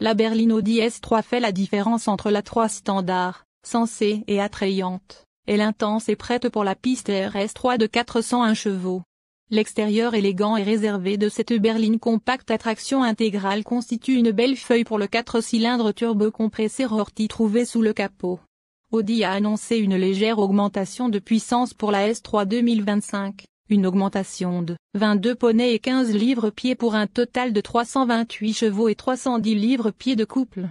la berline Audi S3 fait la différence entre la 3 standard, sensée et attrayante, et l'intense et prête pour la piste RS3 de 401 chevaux. L'extérieur élégant et réservé de cette berline compacte à traction intégrale constitue une belle feuille pour le 4 cylindres turbo-compressé Rorty trouvé sous le capot. Audi a annoncé une légère augmentation de puissance pour la S3 2025, une augmentation de 22 poneys et 15 livres-pieds pour un total de 328 chevaux et 310 livres-pieds de couple.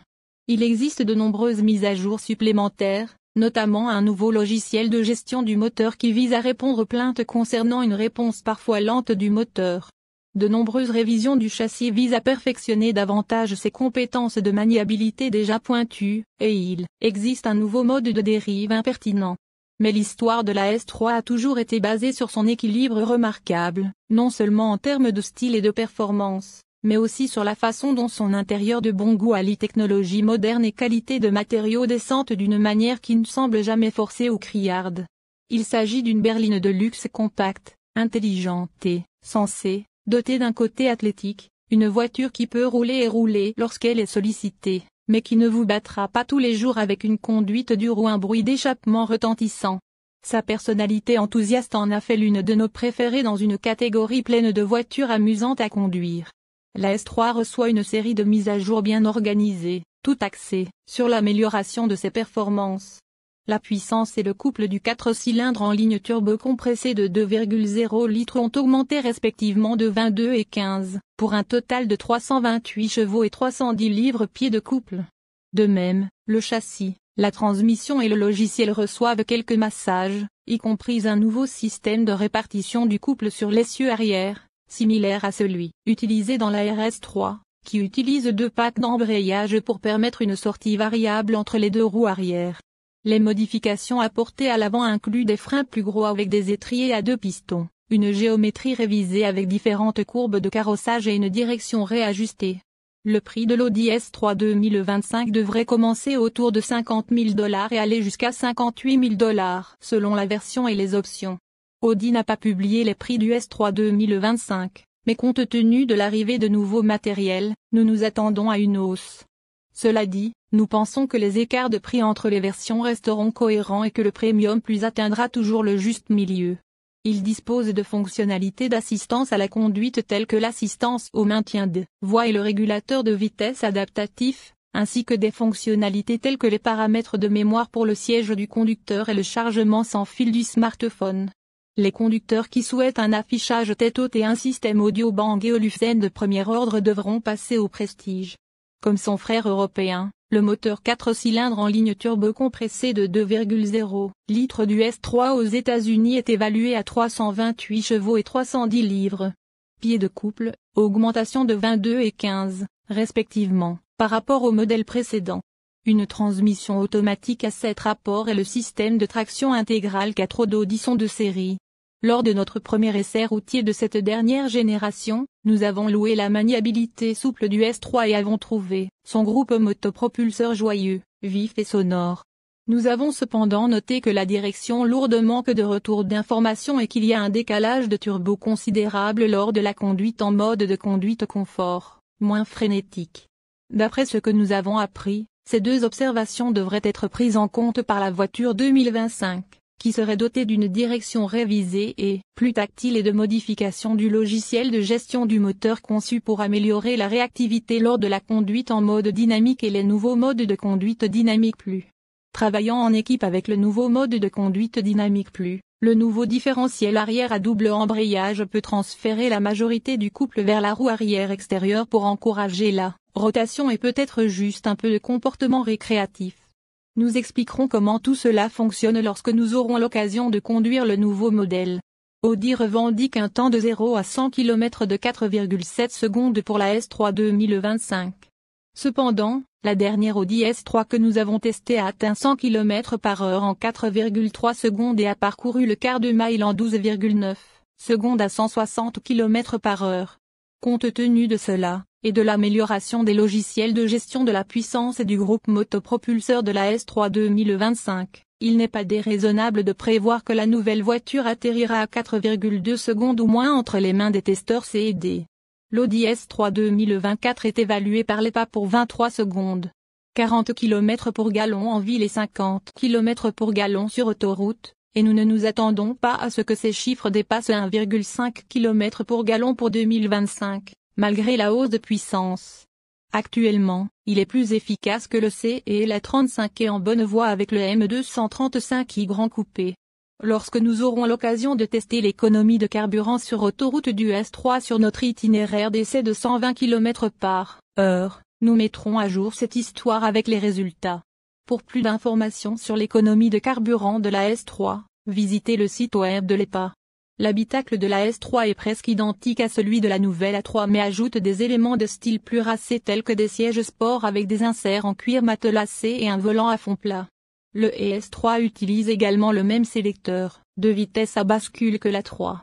Il existe de nombreuses mises à jour supplémentaires, notamment un nouveau logiciel de gestion du moteur qui vise à répondre aux plaintes concernant une réponse parfois lente du moteur. De nombreuses révisions du châssis visent à perfectionner davantage ses compétences de maniabilité déjà pointues, et il existe un nouveau mode de dérive impertinent. Mais l'histoire de la S3 a toujours été basée sur son équilibre remarquable, non seulement en termes de style et de performance, mais aussi sur la façon dont son intérieur de bon goût allie technologie moderne et qualité de matériaux décente d'une manière qui ne semble jamais forcée ou criarde. Il s'agit d'une berline de luxe compacte, intelligente et sensée, dotée d'un côté athlétique, une voiture qui peut rouler et rouler lorsqu'elle est sollicitée, mais qui ne vous battra pas tous les jours avec une conduite dure ou un bruit d'échappement retentissant. Sa personnalité enthousiaste en a fait l'une de nos préférées dans une catégorie pleine de voitures amusantes à conduire. La S3 reçoit une série de mises à jour bien organisées, tout axées sur l'amélioration de ses performances. La puissance et le couple du 4 cylindres en ligne turbo-compressé de 2,0 litres ont augmenté respectivement de 22 et 15, pour un total de 328 chevaux et 310 livres-pieds de couple. De même, le châssis, la transmission et le logiciel reçoivent quelques massages, y compris un nouveau système de répartition du couple sur l'essieu arrière, similaire à celui utilisé dans la RS3, qui utilise 2 packs d'embrayage pour permettre une sortie variable entre les 2 roues arrière. Les modifications apportées à l'avant incluent des freins plus gros avec des étriers à 2 pistons, une géométrie révisée avec différentes courbes de carrossage et une direction réajustée. Le prix de l'Audi S3 2025 devrait commencer autour de $50 000 et aller jusqu'à $58 000 selon la version et les options. Audi n'a pas publié les prix du S3 2025, mais compte tenu de l'arrivée de nouveaux matériels, nous nous attendons à une hausse. Cela dit, nous pensons que les écarts de prix entre les versions resteront cohérents et que le Premium Plus atteindra toujours le juste milieu. Il dispose de fonctionnalités d'assistance à la conduite telles que l'assistance au maintien de voie et le régulateur de vitesse adaptatif, ainsi que des fonctionnalités telles que les paramètres de mémoire pour le siège du conducteur et le chargement sans fil du smartphone. Les conducteurs qui souhaitent un affichage tête haute et un système audio Bang & Olufsen de premier ordre devront passer au Prestige. Comme son frère européen, le moteur 4 cylindres en ligne turbo-compressé de 2,0 litres du S3 aux États-Unis est évalué à 328 chevaux et 310 livres-pieds de couple, augmentation de 22 et 15, respectivement, par rapport au modèle précédent. Une transmission automatique à 7 rapports et le système de traction intégrale 4 d'Audi sont de série. Lors de notre premier essai routier de cette dernière génération, nous avons loué la maniabilité souple du S3 et avons trouvé son groupe motopropulseur joyeux, vif et sonore. Nous avons cependant noté que la direction lourde manque de retour d'information et qu'il y a un décalage de turbo considérable lors de la conduite en mode de conduite confort, moins frénétique. D'après ce que nous avons appris, ces 2 observations devraient être prises en compte par la voiture 2025. Qui serait doté d'une direction révisée et plus tactile et de modification du logiciel de gestion du moteur conçu pour améliorer la réactivité lors de la conduite en mode dynamique et les nouveaux modes de conduite dynamique plus. Travaillant en équipe avec le nouveau mode de conduite dynamique plus, le nouveau différentiel arrière à double embrayage peut transférer la majorité du couple vers la roue arrière extérieure pour encourager la rotation et peut-être juste un peu de comportement récréatif. Nous expliquerons comment tout cela fonctionne lorsque nous aurons l'occasion de conduire le nouveau modèle. Audi revendique un temps de 0 à 100 km de 4,7 secondes pour la S3 2025. Cependant, la dernière Audi S3 que nous avons testée a atteint 100 km/h en 4,3 secondes et a parcouru le quart de mile en 12,9 secondes à 160 km/h. Compte tenu de cela, et de l'amélioration des logiciels de gestion de la puissance et du groupe motopropulseur de la S3 2025, il n'est pas déraisonnable de prévoir que la nouvelle voiture atterrira à 4,2 secondes ou moins entre les mains des testeurs C et D. L'Audi S3 2024 est évalué par l'EPA pour 23 secondes. 40 km pour gallon en ville et 50 km pour gallon sur autoroute, et nous ne nous attendons pas à ce que ces chiffres dépassent 1,5 km pour gallon pour 2025, malgré la hausse de puissance. Actuellement, il est plus efficace que le C et la 35 est en bonne voie avec le M235i Grand Coupé. Lorsque nous aurons l'occasion de tester l'économie de carburant sur autoroute du S3 sur notre itinéraire d'essai de 120 km/h, nous mettrons à jour cette histoire avec les résultats. Pour plus d'informations sur l'économie de carburant de la S3, visitez le site web de l'EPA. L'habitacle de la S3 est presque identique à celui de la nouvelle A3 mais ajoute des éléments de style plus racé tels que des sièges sport avec des inserts en cuir matelassé et un volant à fond plat. Le S3 utilise également le même sélecteur de vitesse à bascule que l'A3.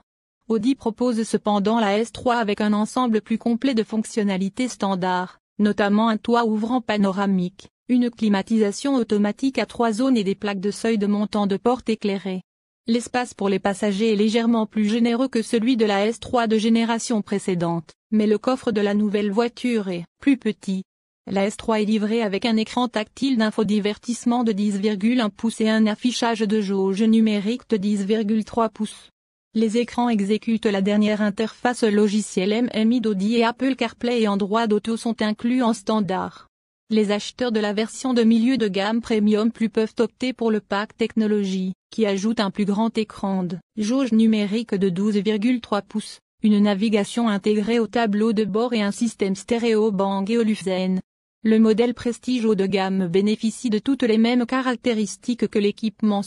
Audi propose cependant la S3 avec un ensemble plus complet de fonctionnalités standards, notamment un toit ouvrant panoramique, une climatisation automatique à 3 zones et des plaques de seuil de montant de porte éclairées. L'espace pour les passagers est légèrement plus généreux que celui de la S3 de génération précédente, mais le coffre de la nouvelle voiture est plus petit. La S3 est livrée avec un écran tactile d'infodivertissement de 10,1 pouces et un affichage de jauge numérique de 10,3 pouces. Les écrans exécutent la dernière interface logicielle MMI d'Audi et Apple CarPlay et Android Auto sont inclus en standard. Les acheteurs de la version de milieu de gamme Premium Plus peuvent opter pour le pack technologie, qui ajoute un plus grand écran de jauge numérique de 12,3 pouces, une navigation intégrée au tableau de bord et un système stéréo Bang & Olufsen. Le modèle Prestige haut de gamme bénéficie de toutes les mêmes caractéristiques que l'équipement.